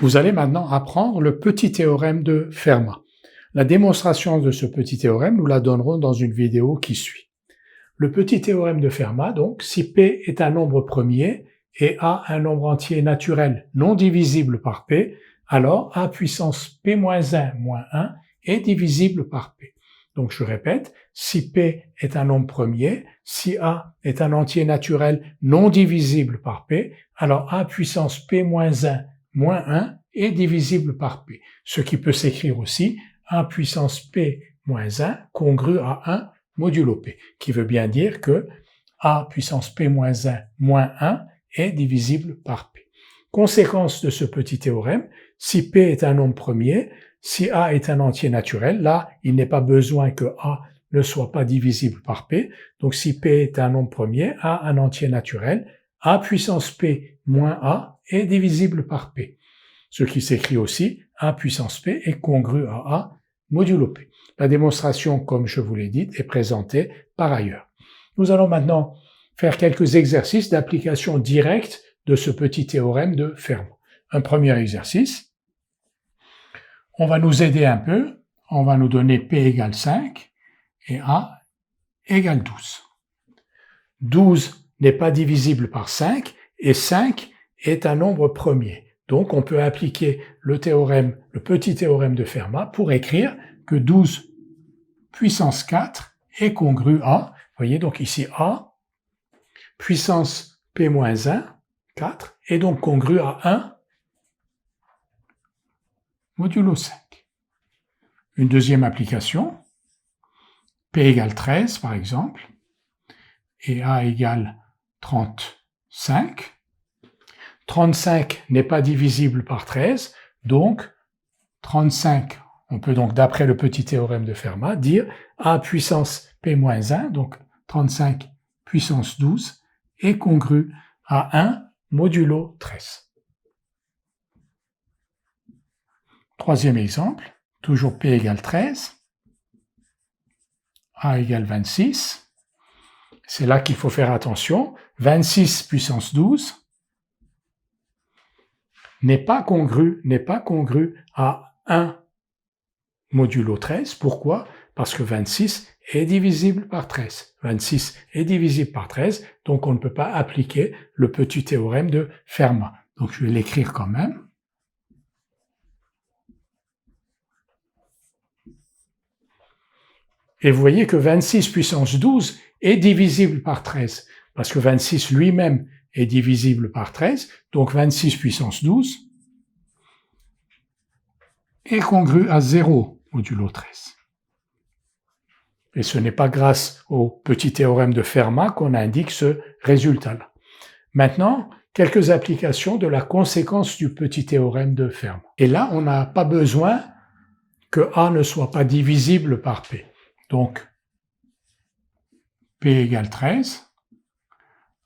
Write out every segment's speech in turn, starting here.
Vous allez maintenant apprendre le petit théorème de Fermat. La démonstration de ce petit théorème, nous la donnerons dans une vidéo qui suit. Le petit théorème de Fermat, donc, si P est un nombre premier et A un nombre entier naturel non divisible par P, alors A puissance P-1 moins 1 est divisible par P. Donc je répète, si P est un nombre premier, si A est un entier naturel non divisible par P, alors A puissance P-1 moins 1 est divisible par P. Ce qui peut s'écrire aussi A puissance P moins 1 congru à 1 modulo P, qui veut bien dire que A puissance P moins 1 moins 1 est divisible par P. Conséquence de ce petit théorème, si P est un nombre premier, si A est un entier naturel, là, il n'est pas besoin que A ne soit pas divisible par P. Donc si P est un nombre premier, A un entier naturel, A puissance P moins A est divisible par P. Ce qui s'écrit aussi, A puissance P est congru à A modulo P. La démonstration, comme je vous l'ai dit, est présentée par ailleurs. Nous allons maintenant faire quelques exercices d'application directe de ce petit théorème de Fermat. Un premier exercice. On va nous aider un peu. On va nous donner P égale 5 et A égale 12. 12 n'est pas divisible par 5 et 5 est un nombre premier. Donc on peut appliquer le théorème, le petit théorème de Fermat pour écrire que 12 puissance 4 est congru à, vous voyez donc ici A, puissance P moins 1, 4, est donc congru à 1 modulo 5. Une deuxième application, P égale 13 par exemple, et A égale 35. 35 n'est pas divisible par 13, donc 35, on peut donc d'après le petit théorème de Fermat dire A puissance P moins 1, donc 35 puissance 12, est congru à 1 modulo 13. Troisième exemple, toujours P égale 13, A égale 26, c'est là qu'il faut faire attention, 26 puissance 12, n'est pas congru à 1 modulo 13. Pourquoi? Parce que 26 est divisible par 13. 26 est divisible par 13, donc on ne peut pas appliquer le petit théorème de Fermat. Donc je vais l'écrire quand même. Et vous voyez que 26 puissance 12 est divisible par 13, parce que 26 lui-même est divisible par 13, donc 26 puissance 12 est congru à 0 modulo 13. Et ce n'est pas grâce au petit théorème de Fermat qu'on indique ce résultat-là. Maintenant, quelques applications de la conséquence du petit théorème de Fermat. Et là, on n'a pas besoin que A ne soit pas divisible par P. Donc, P égale 13,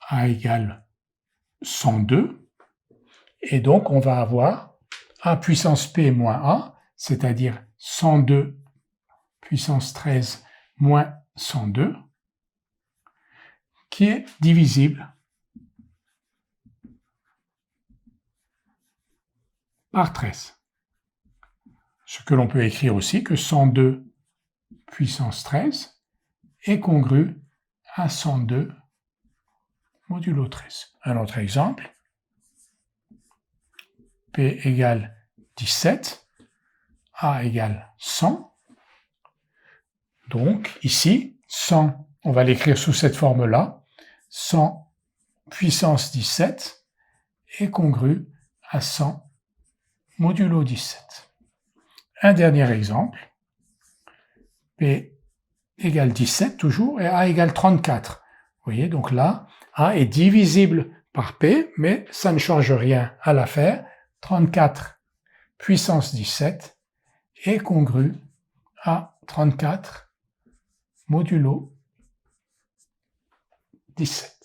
A égale 102, et donc on va avoir A puissance P moins A, c'est-à-dire 102 puissance 13 moins 102, qui est divisible par 13. Ce que l'on peut écrire aussi que 102 puissance 13 est congru à 102 modulo 13. Un autre exemple, P égale 17, A égale 100. Donc ici, 100, on va l'écrire sous cette forme-là, 100 puissance 17 est congru à 100 modulo 17. Un dernier exemple, P égale 17 toujours et A égale 34. Vous voyez, donc là, A est divisible par P, mais ça ne change rien à l'affaire. 34 puissance 17 est congru à 34 modulo 17.